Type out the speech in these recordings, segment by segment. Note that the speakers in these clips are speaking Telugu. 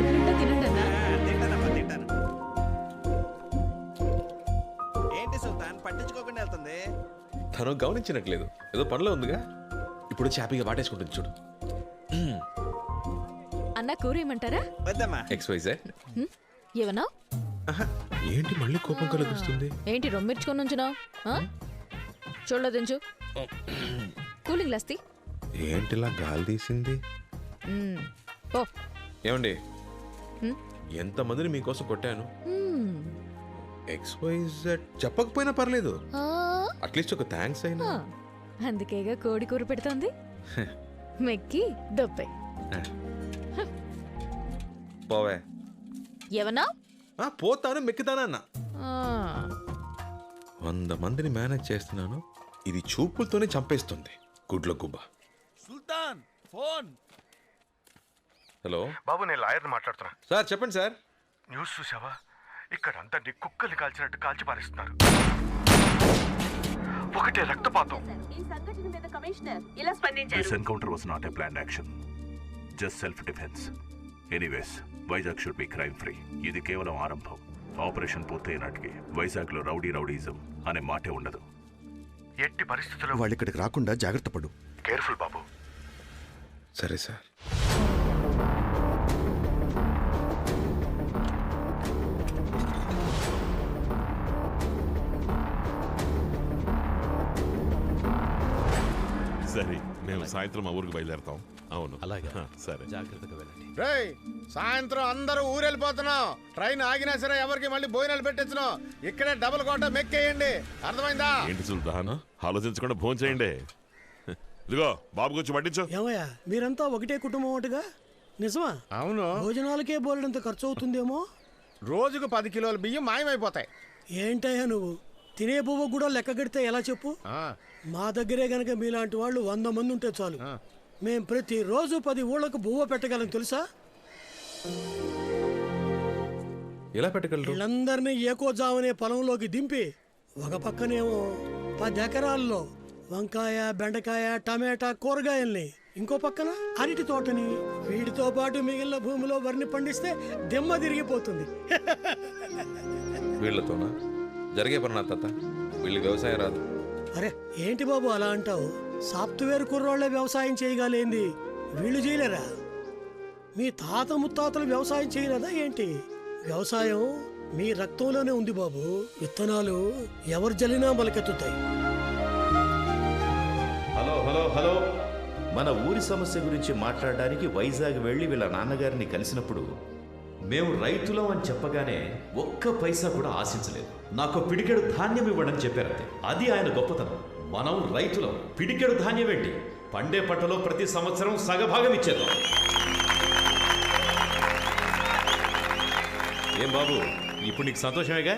కడుపు నిండా తినండి అన్నా. తింటానమ్మా తింటాను. ఏంటి సుల్తాన్ పట్టించుకోకుండా వెళ్తుంది? తను గమనించినట్లేదు, ఏదో పనిలో ఉందిగా. ఇప్పుడు హ్యాపీగా వాటేసుకుంటుంది చూడు. అన్న కూర ఏమంటారా? వద్దమ్మా. XYZ. ఏమన్నా? ఏంటి మళ్ళీ కోపం కలుగుస్తుంది? ఏంటి రొమ్మిర్చుకొని ఉంచున్నావు? చూడలేదించు. కూలింగ్ లస్తి ఏంటిలా గాలి తీసింది? ఓ ఏమండి, ఎంతమందిని మీకోసం కొట్టాను. XYZ చెప్పకపోయినా పర్లేదు, అట్లీస్ట్ ఒక థ్యాంక్స్ అయినా. అందుకేగా కోడి కూర పెడుతోంది. మెక్కి దొప్పే. పోవే. ఏమన్నా? పోతాను మెక్కుతానా అన్న. 100 మందిని మేనేజ్ చేస్తున్నాను, ఇది చూపులతోనే చంపేస్తుంది. గుడ్ల గుబ్బ. సుల్తాన్ ఫోన్. హలో బాబు, నేను లాయర్ని మాట్లాడుతున్నా. సార్ చెప్పండి సార్. న్యూస్ చూసావా? ఇక్కడ అంతా కుక్కల్ని కాల్చినట్టు కాల్చి పారేస్తున్నారు. ఒకటే రక్తపాతం. ఈ సంఘటన మీద కమిషనర్ ఇలా స్పందించారు. This encounter was not a planned action, just self-defense. Anyways, Vizag should be crime free. ఇది కేవలం ఆరంభం. ఆపరేషన్ పూర్తయినట్టుకి వైజాగ్లో రౌడీజం అనే మాటే ఉండదు. ఎట్టి పరిస్థితుల్లో వాళ్ళు ఇక్కడికి రాకుండా జాగ్రత్త పడు. కేర్ఫుల్ బాబు. సరే సార్. సరే, మేము సాయంత్రం మా ఊరికి బయలుదేరతాం. అవును, అలాగే. సరే, జాగ్రత్తగా వెళ్ళండి. రేయ్, సాయంత్రం అందరూ ఊరెళ్ళిపోతున్నాం. ట్రైన్ ఆగినా సరే ఎవరికి మళ్ళీ భోజనాలు పెట్టించను. ఇక్కడే డబుల్ కోట మెక్కేయండి, అర్థమైందా? ఏంటి సుల్తాన్, ఆలోచించకుండా ఫోన్ చేయండి. ఇదిగో బాబు గురించి పట్టించు. ఏమయ్యా, మీరంతా ఒకటే కుటుంబం ఒకటిగా? నిజమా? అవును. భోజనాలకే బోలెడంత ఖర్చు అవుతుందేమో. రోజుకు 10 కిలోల బియ్యం మాయమైపోతాయి. ఏంటయ్యా నువ్వు, తినే పువ్వు కూడా లెక్క కడితే ఎలా చెప్పు? మా దగ్గరే గనక మీలాంటి వాళ్ళు 100 మంది ఉంటే చాలు. మేం ప్రతిరోజు 10 ఊళ్ళకు బువ్వ పెట్టగలం తెలుసా? ఎలా పెట్టగలరు? వీళ్ళందరినీ ఏకోజామనే పొలంలోకి దింపి ఒక పక్కనేమో 10 ఎకరాల్లో వంకాయ, బెండకాయ, టమాటా కూరగాయల్ని, ఇంకో పక్కన అరటి తోటని, వీటితో పాటు మిగిలిన భూమిలో వరిని పండిస్తే దిమ్మ తిరిగిపోతుంది. వీళ్ళతోనా జరిగే పని నా తాత? వీళ్ళు వ్యవసాయం రాదు. అరే ఏంటి బాబు అలా అంటావు? సాఫ్ట్వేర్ కుర్రోళ్లే వ్యవసాయం చేయగలేంది, వీళ్ళు చేయలేరా? మీ తాత ముత్తాతలు వ్యవసాయం చేయలేదా ఏంటి? వ్యవసాయం మీ రక్తంలోనే ఉంది బాబు. విత్తనాలు ఎవరు జల్లినా మొలకెత్తుతాయి. హలో హలో హలో, మన ఊరి సమస్య గురించి మాట్లాడడానికి వైజాగ్ వెళ్ళి వీళ్ళ నాన్నగారిని కలిసినప్పుడు మేము రైతులం అని చెప్పగానే ఒక్క పైసా కూడా ఆశించలేదు. నాకు పిడికెడు ధాన్యం ఇవ్వడని చెప్పారంతే. అది ఆయన గొప్పతనం. మనం రైతులం, పిడికెడు ధాన్యం ఏంటి, పండే పంటలో ప్రతి సంవత్సరం సగభాగం ఇచ్చేద్దాం. ఏం బాబు, ఇప్పుడు నీకు సంతోషమేగా?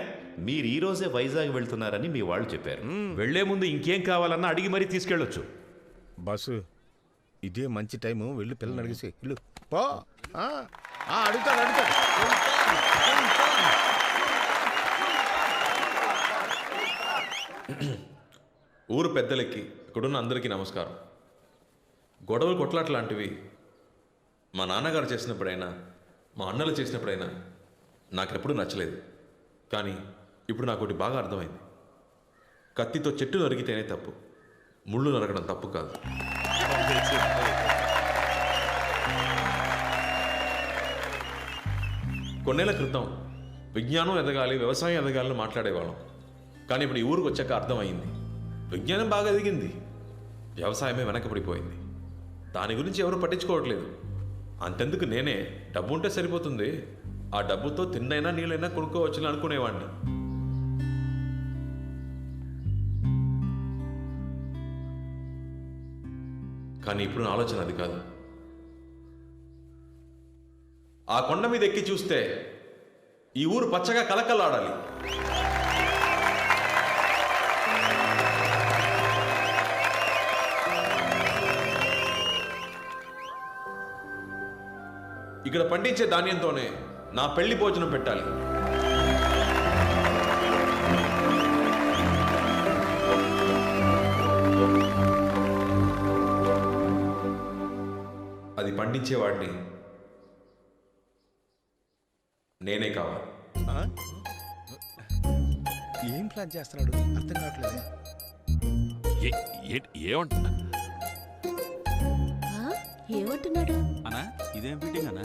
మీరు ఈ రోజే వైజాగ్ వెళ్తున్నారని మీ వాళ్ళు చెప్పారు. వెళ్లే ముందు ఇంకేం కావాలన్నా అడిగి మరీ తీసుకెళ్ళొచ్చు. బస్సు ఇదే మంచి టైము, వెళ్ళి పిల్లలు అడిగేసి ఇల్లు పో. అడుగుతాడు. ఊరు పెద్దలకి, ఇక్కడున్న అందరికీ నమస్కారం. గొడవలు కొట్లాట్లాంటివి మా నాన్నగారు చేసినప్పుడైనా, మా అన్నలు చేసినప్పుడైనా నాకెప్పుడు నచ్చలేదు. కానీ ఇప్పుడు నాకు ఒకటి బాగా అర్థమైంది. కత్తితో చెట్టు నరిగితేనే తప్పు, ముళ్ళు నరగడం తప్పు కాదు. కొన్నేళ్ల క్రితం విజ్ఞానం ఎదగాలి, వ్యవసాయం ఎదగాలని మాట్లాడేవాళ్ళం. కానీ ఇప్పుడు ఈ ఊరికి వచ్చాక అర్థమైంది, విజ్ఞానం బాగా ఎదిగింది, వ్యవసాయమే వెనకబడిపోయింది. దాని గురించి ఎవరు పట్టించుకోవట్లేదు. అంతెందుకు నేనే డబ్బు ఉంటే సరిపోతుంది, ఆ డబ్బుతో తిన్నైనా నీళ్ళైనా కొనుక్కోవచ్చుని అనుకునేవాడిని. కానీ ఇప్పుడు నా ఆలోచన అది కాదు. ఆ కొండ మీద ఎక్కి చూస్తే ఈ ఊరు పచ్చగా కలకల్లాడాలి. ఇక్కడ పండించే ధాన్యంతోనే నా పెళ్లి భోజనం పెట్టాలి. అది పండించేవాడిని నేనే కావాలి. ఏం ప్లాన్ చేస్తున్నాడు అర్థం కావట్లేదు. ఏమంటున్నా ఏమంటున్నాడు? అన్నా ఇదేం ఫిట్టింగ్ అన్నా?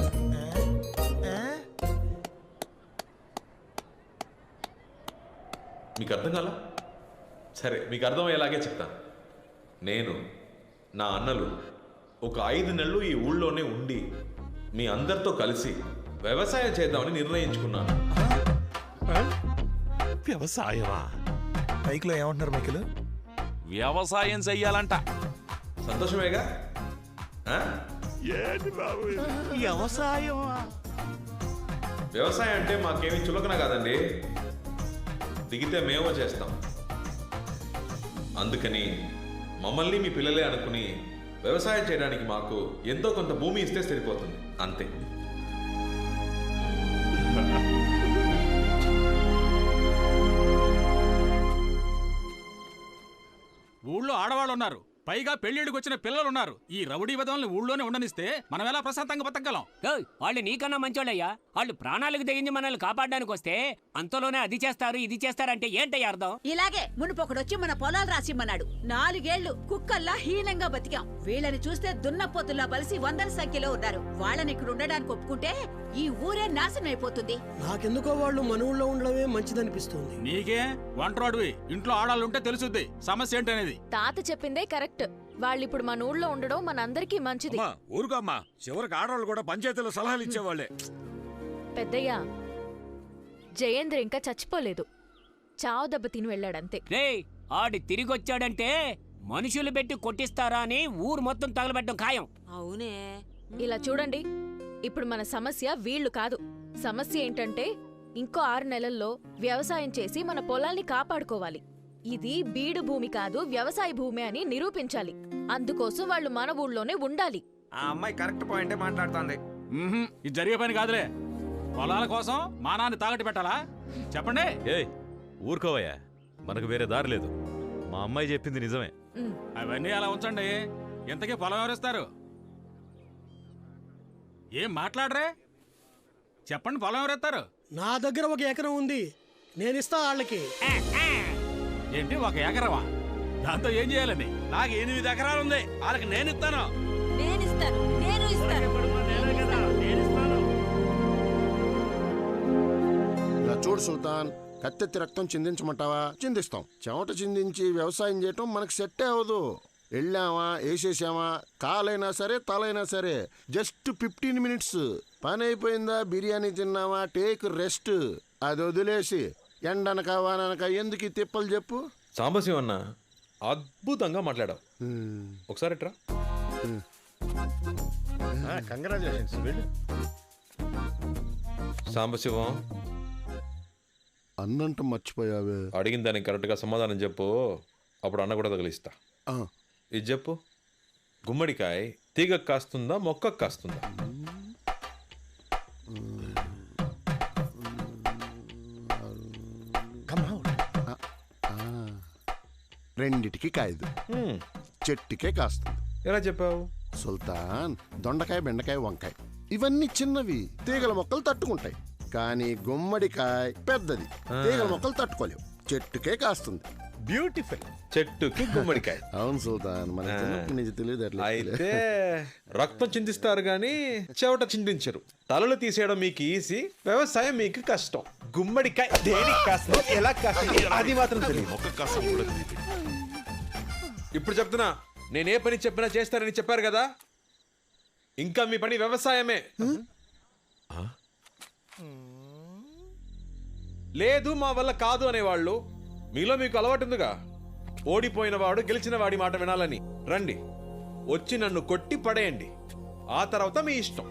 మీకు అర్థం కాలా? సరే, మీకు అర్థమయ్యేలాగే చెప్తాను. నేను నా అన్నలు ఒక 5 నెలలు ఈ ఊళ్ళోనే ఉండి మీ అందరితో కలిసి వ్యవసాయం చేద్దామని నిర్ణయించుకున్నాను. వ్యవసాయమా? మైక్లో ఏమంటున్నారు మైకిల్? వ్యవసాయం చెయ్యాలంట. సంతోషమేగా? ఆ? ఏంటి బాబు ఇది? వ్యవసాయం అంటే మాకేమీ చులకన కాదండి. దిగితే మేమో చేస్తాం. అందుకని మమ్మల్ని మీ పిల్లలే అనుకుని వ్యవసాయం చేయడానికి మాకు ఎంతో కొంత భూమి ఇస్తే సరిపోతుంది, అంతే. ఊళ్ళో ఆడవాళ్ళు ఉన్నారు, పైగా పెళ్లిడికి వచ్చిన పిల్లలున్నారు. ఈ రౌడీ విధంగా ఊళ్ళోనే ఉండనిస్తే మనం ఎలా ప్రశాంతంగా బతకగలం? వాళ్ళు నీకన్నా మంచోళ్ళయ్యా. వాళ్ళు ప్రాణాలకు తెగించి మనల్ని కాపాడడానికి వస్తే అంతలోనే అది చేస్తారు ఇది చేస్తారంటే ఏంటయ్యా అర్థం? ఇలాగే మునుపొకడొచ్చి మన పొలాలు రాసిమ్మన్నాడు. 4 ఏళ్లు కుక్కల్లా హీనంగా బతికాం. వీళ్ళని చూస్తే దున్నపోతుల్లా బలిసి 100ల సంఖ్యలో ఉన్నారు. వాళ్ళని ఇక్కడ ఉండడానికి ఒప్పుకుంటే ఈ ఊరే నాశనం అయిపోతుంది. నాకెందుకో వాళ్ళు మన ఊళ్ళో ఉండడమే మంచిదనిపిస్తుంది. నీకే వంటరాడువి, ఇంట్లో ఆడాలుంటే తెలుసుద్ది సమస్య ఏంటనేది. తాత చెప్పిందే కరెక్ట్. వాళ్ళిప్పుడు మన ఊళ్ళో ఉండడం మనందరికీ మంచిది. ఊరుకోమ్మా, చివరికి ఆడవాళ్ళు కూడా పంచాయతీలో సలహాలు ఇచ్చేవాళ్ళే. పెద్దయ్యా, జయేంద్ర ఇంకా చచ్చిపోలేదు. చావు దెబ్బ తిని వెళ్ళాడంతే. రేయ్, ఆడు తిరిగొచ్చాడంటే మనుషులు పెట్టి కొట్టిస్తారా అని ఊరు మొత్తం తగలబెట్టడం ఖాయం. అవునే. ఇలా చూడండి, ఇప్పుడు మన సమస్య వీళ్ళు కాదు. సమస్య ఏంటంటే ఇంకో 6 నెలల్లో వ్యవసాయం చేసి మన పొలాల్ని కాపాడుకోవాలి. ఇది బీడు భూమి కాదు, వ్యవసాయ భూమి అని నిరూపించాలి. అందుకోసం వాళ్ళు మన ఊళ్ళోనే ఉండాలి. ఆ అమ్మాయి కరెక్ట్ పాయింటే మాట్లాడుతోంది. ఇది జరిగే పని కాదులే. పొలాల కోసం మానాన్ని తాగట్టు పెట్టాలా? చెప్పండి. ఏయ్ ఊరుకోవయ్యా, మనకు వేరే దారి లేదు. మా అమ్మాయి చెప్పింది నిజమే. అవన్నీ అలా ఉంచండి. ఎంతకీ పొలం ఎవరిస్తారు? ఏం మాట్లాడరే? చెప్పండి, పొలం ఎవరెత్తారు? నా దగ్గర 1 ఎకరం ఉంది, నేనిస్తా వాళ్ళకి. ఏంటి 1 ఎకరమా? దాంతో ఏం చేయాలని? నాకు 8 ఎకరాలు ఉంది, వాళ్ళకి నేను ఇస్తాను. నేను ఇస్తాను. ఇలా చూడు సుల్తాన్, కత్తెత్తి రక్తం చిందించమంటావా? చిందిస్తాం. చెమట చిందించి వ్యవసాయం చేయటం మనకు సెట్టే అవ్వదు. వెళ్ళామా, వేసేసామా, కాలైనా సరే తలైనా సరే జస్ట్ 15 మినిట్స్ పని అయిపోయిందా, బిర్యానీ తిన్నామా, టేక్ రెస్ట్. అది వదిలేసి ఎండనక వాననక ఎందుకు ఈ తిప్పలు చెప్పు. సాంబశివం అన్న, అద్భుతంగా మాట్లాడావు. ఒకసారి ఎట్రా. కంగ్రాచులేషన్స్. వెళ్ళు. సాంబశివం, అన్నంట మర్చిపోయావే. అడిగిన దానికి కరెక్ట్గా సమాధానం చెప్పు, అప్పుడు అన్న కూడా తగిలిస్తా. ఇది చెప్పు, గుమ్మడికాయ తీగకు కాస్తుందా మొక్కకు కాస్తుందా? రెండిటికి కాయదు, చెట్టుకే కాస్తుంది. ఎలా చెప్పావు? సుల్తాన్, దొండకాయ, బెండకాయ, వంకాయ ఇవన్నీ చిన్నవి, తీగల మొక్కలు తట్టుకుంటాయి. కానీ గుమ్మడికాయ పెద్దది, తీగల మొక్కలు తట్టుకోలేవు, చెట్టుకే కాస్తుంది. బ్యూటిఫుల్. చెట్టుకి గుమ్మడికాయ. అవును సుల్తాన్, మన చిన్నప్పటి నుంచి తెలియదు. అయితే రక్తం చిందిస్తారు గాని చెవట చిందించరు. తలలు తీసేయడం మీకు ఈజీ, వ్యవసాయం మీకు కష్టం. గుమ్మడికాయ దేనికి కాస్తుంది, ఎలా కాస్తుంది అది మాత్రం తెలియదు. ఇప్పుడు చెప్తున్నా, నేనే పని చెప్పినా చేస్తారని చెప్పారు కదా, ఇంకా మీ పని వ్యవసాయమే. లేదు మా వల్ల కాదు అనేవాళ్ళు మీలో మీకు అలవాటు ఉందిగా, ఓడిపోయిన వాడు గెలిచిన వాడి మాట వినాలని. రండి, వచ్చి నన్ను కొట్టి పడేయండి, ఆ తర్వాత మీ ఇష్టం.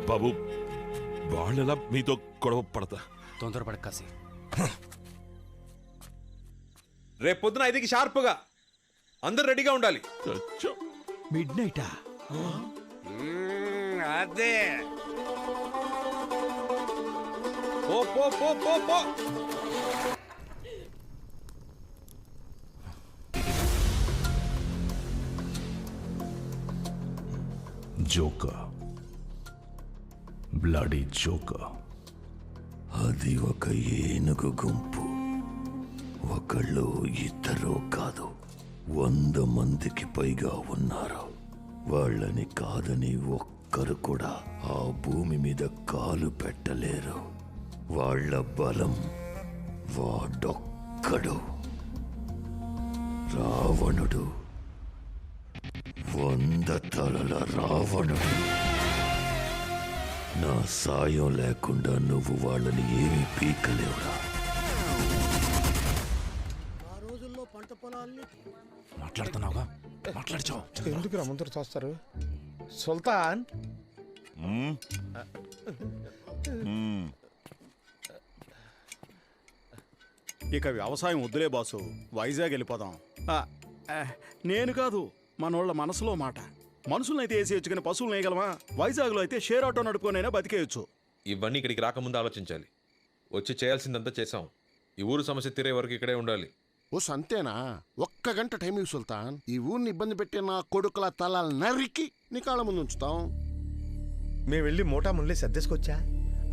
బాబు, వాళ్ళెలా మీతో గొడవ పడతా? తొందరపడ కాసి. రేపు పొద్దున 5కి షార్ప్గా అందరు రెడీగా ఉండాలి. మిడ్నైటా? అదే. పో పో పో పో పో. Joker, bloody joker. అది ఒక ఏనుగు గుంపు. ఒకళ్ళు ఇద్దరు కాదు, 100 మందికి పైగా ఉన్నారు. వాళ్ళని కాదని ఒక్కరు కూడా ఆ భూమి మీద కాలు పెట్టలేరు. వాళ్ళ బలం వాడొక్కడు, రావణుడు. 100 తలల రావణుడు. నా సాయం లేకుండా నువ్వు వాళ్ళని ఏమీ పీకలేవురా. ఆ రోజుల్లో పంట పొలాల్ని మాట్లాడుతున్నావుగా, మాట్లాడచావు. ఎందుకు రమ్మందరూ చూస్తారు? సుల్తాన్, ఇక వ్యవసాయం వద్దులే బాసు, వైజాగ్ వెళ్ళిపోదాం. నేను కాదు, మనోళ్ళ మనసులో మాట. మనుషులనైతే వేసేయచ్చు కానీ పశువులు వేయగలమా? వైజాగ్లో అయితే షేర్ ఆటో నడుపుకొనైనా బతికేయచ్చు. ఇవన్నీ ఇక్కడికి రాకముందు ఆలోచించాలి. వచ్చి చేయాల్సిందంతా చేసాం. ఈ ఊరు సమస్య తీరే వరకు ఇక్కడే ఉండాలి. ఓ సంతేనా? 1 గంట టైం ఇవ్వు సుల్తాన్. ఈ ఊరిని ఇబ్బంది పెట్టి నా కొడుకుల తలాలు నరికి నీ కాళ్ళ ముందు ఉంచుతాం. మేము వెళ్ళి మూటా ముళ్ళి సర్దేసుకొచ్చా.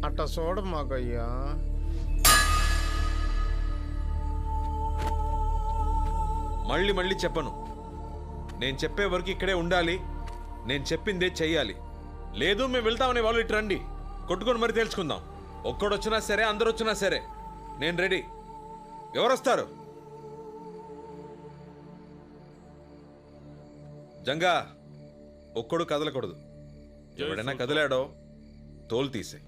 అట్ట చూడ మాకయ్యా. మళ్ళీ మళ్ళీ చెప్పను. నేను చెప్పే వరకు ఇక్కడే ఉండాలి. నేను చెప్పిందే చెయ్యాలి. లేదు మేము వెళ్తామనే వాళ్ళు ఇటు రండి, కొట్టుకొని మరి తెలుసుకుందాం. ఒక్కడొచ్చినా సరే, అందరు వచ్చినా సరే, నేను రెడీ. ఎవరొస్తారు? జంగా, ఒక్కడు కదలకూడదు. ఎవడైనా కదిలాడో తోలు తీసే.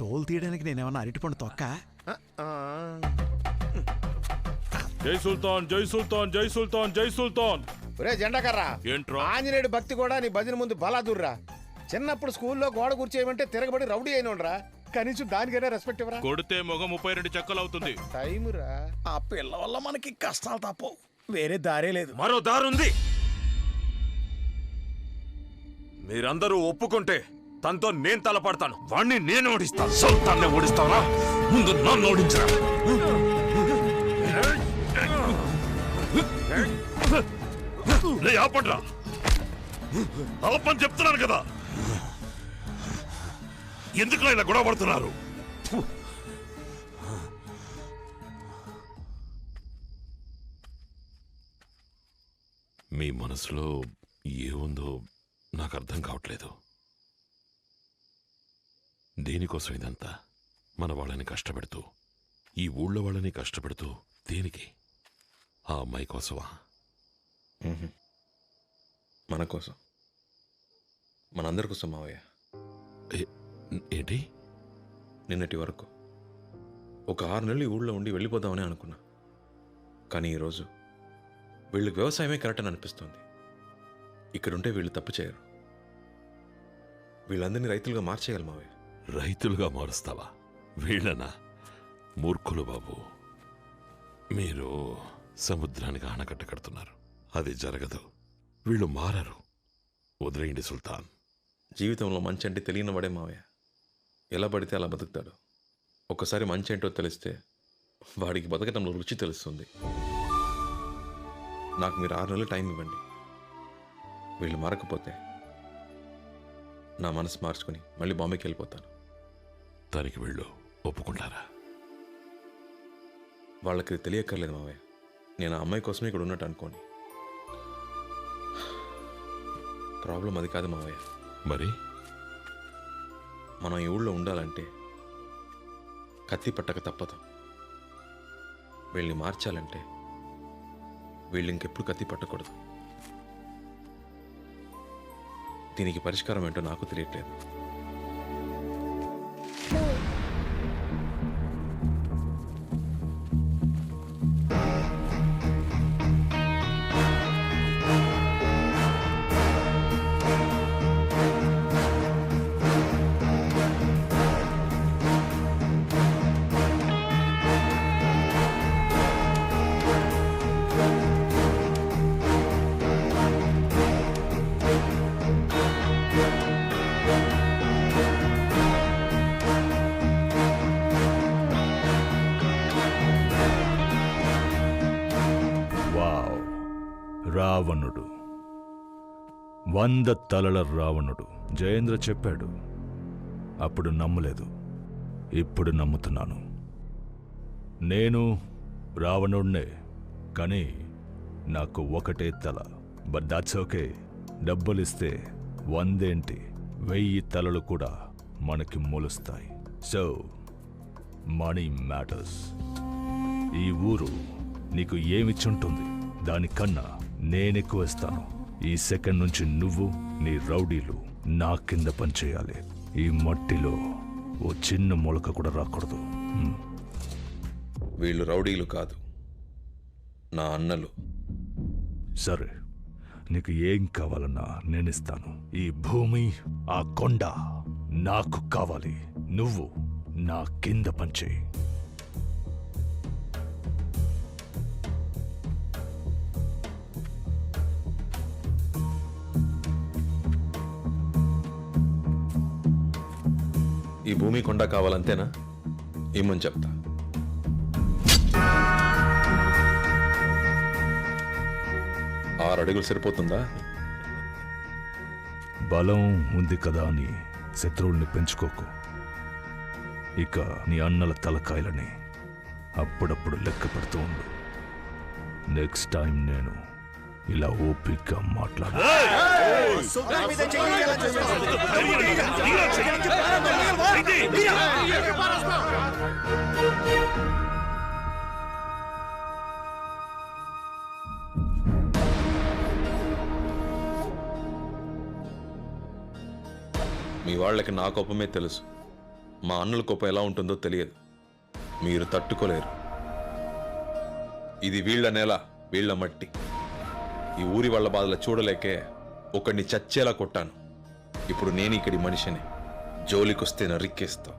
తోలు తీయడానికి నేనేమన్నా అరటిపండు తొక్క? జై సుల్తాన్, జై సుల్తాన్, జై సుల్తాన్, జై సుల్తాన్. ఒరే జెండాకర్రా, ఏంట్రా? ఆంజనేయుడు భక్తి కూడా నీ భజన ముందు బలాదుర్రా. చిన్నప్పుడు స్కూల్లో గోడ కూర్చేయమంటే తిరగబడి రౌడీ అయినోడ్రా. కనీసం దానికైనా రెస్పెక్ట్ ఇవ్వరా? కొడితే మొగ 32 చెక్కలు అవుతుంది. టైమురా. ఆ పిల్ల వల్ల మనకి కష్టాలు తప్పవు, వేరే దారే లేదు. మరో దారుంది. మీరందరూ ఒప్పుకుంటే తనతో నేను తలపడతాను. వాణ్ణి నేను ఓడిస్తాను. సుల్తాన్ని ఓడిస్తావా? ముందు నన్ను ఓడించరా. ఆపండ్రా, ఆపని చెప్తున్నాను కదా. ఎందుకు ఇలా గొడవ పడుతున్నారు? మీ మనసులో ఏముందో నాకు అర్థం కావట్లేదు. దేనికోసం ఇదంతా? మన వాళ్ళని కష్టపెడుతూ, ఈ ఊళ్ళో వాళ్ళని కష్టపెడుతూ దేనికి? ఆ అమ్మాయి కోసమా? మన కోసం, మనందరి కోసం మావయ్య. ఏంటి? నిన్నటి వరకు ఒక 6 నెలలు ఈ ఊళ్ళో ఉండి వెళ్ళిపోదామని అనుకున్నా. కానీ ఈరోజు వీళ్ళకి వ్యవసాయమే కరెక్ట్ అని అనిపిస్తుంది. ఇక్కడుంటే వీళ్ళు తప్పు చేయరు. వీళ్ళందరినీ రైతులుగా మార్చేయాలి మావయ్య. రైతులుగా మారుస్తావా? వీళ్ళనా? మూర్ఖులు బాబు. మీరు సముద్రానికి ఆనకట్ట కడుతున్నారు. అది జరగదు. వీళ్ళు మారరు. వదిలేయండి సుల్తాన్. జీవితంలో మంచి అంటే తెలియని వాడే మావయ్య. ఎలా పడితే అలా బతుకుతాడు. ఒక్కసారి మంచి ఏంటో తెలిస్తే వాడికి బతకటంలో రుచి తెలుస్తుంది. నాకు మీరు 6 నెలలు టైం ఇవ్వండి. వీళ్ళు మారకపోతే నా మనసు మార్చుకుని మళ్ళీ బాంబేకి వెళ్ళిపోతాను. దానికి వీళ్ళు ఒప్పుకుంటారా? వాళ్ళకి తెలియక్కర్లేదు మావయ్య. నేను ఆ అమ్మాయి కోసమే ఇక్కడ ఉన్నట్టు అనుకోండి. ప్రాబ్లం అది కాదు మావయ్య. మరి మనం ఈ ఊళ్ళో ఉండాలంటే కత్తి పట్టక తప్పదు. వీళ్ళని మార్చాలంటే వీళ్ళు ఇంకెప్పుడు కత్తి పట్టకూడదు. దీనికి పరిష్కారం ఏంటో నాకు తెలియట్లేదు. రావణుడు, 100 తలల రావణుడు. జయేంద్ర చెప్పాడు, అప్పుడు నమ్మలేదు, ఇప్పుడు నమ్ముతున్నాను. నేను రావణుడినే, కానీ నాకు ఒకటే తల. But that's okay. డబ్బులిస్తే 100 ఏంటి, 1000 తలలు కూడా మనకి మొలుస్తాయి. So money matters. ఈ ఊరు నీకు ఏమిచ్చుంటుంది దానికన్నా నేనెక్కువ ఇస్తాను. ఈ సెకండ్ నుంచి నువ్వు, నీ రౌడీలు నా కింద పనిచేయాలి. ఈ మట్టిలో ఓ చిన్న మొలక కూడా రాకూడదు. వీళ్ళు రౌడీలు కాదు, నా అన్నలు. సరే, నీకు ఏం కావాలన్నా నేనిస్తాను. ఈ భూమి, ఆ కొండ నాకు కావాలి. నువ్వు నా కింద పనిచేయి. ఈ భూమి కొండ కావాలంతేనా? ఏమని చెప్తా. ఆరు అడుగులు సరిపోతుందా? బలం ఉంది కదా అని శత్రువుల్ని పెంచుకోకు. ఇక నీ అన్నల తలకాయలని అప్పుడప్పుడు లెక్క పెడుతూ ఉండు. నెక్స్ట్ టైం నేను ఇలా ఓపిగ్గా మాట్లాడు. మీ వాళ్ళకి నా కోపమే తెలుసు, మా అన్నల కోపం ఎలా ఉంటుందో తెలియదు. మీరు తట్టుకోలేరు. ఇది వీళ్ళ నేల, వీళ్ళ మట్టి. ఈ ఊరి వాళ్ళ బాధలు చూడలేకే ఒకడిని చచ్చేలా కొట్టాను. ఇప్పుడు నేను ఇక్కడి మనిషిని. జోలికొస్తే నరిక్కేస్తా.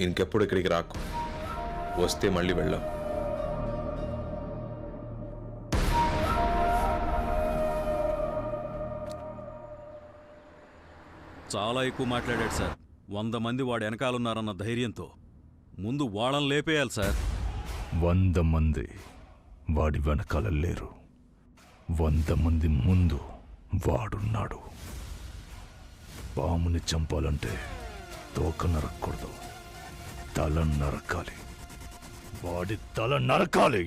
ఇంకెప్పుడు ఇక్కడికి రాకు. వస్తే మళ్ళీ వెళ్ళాం. చాలా ఎక్కువ మాట్లాడాడు సార్. 100 మంది వాడు వెనకాలన్నారన్న ధైర్యంతో ముందు వాళ్ళని లేపేయాలి సార్. 100 మంది వాడి వెనకాల లేరు. 100 మంది ముందు వాడున్నాడు. పాముని చంపాలంటే తోక నరక్కూడదు, తల నరకాలి. వాడి తల నరకాలి.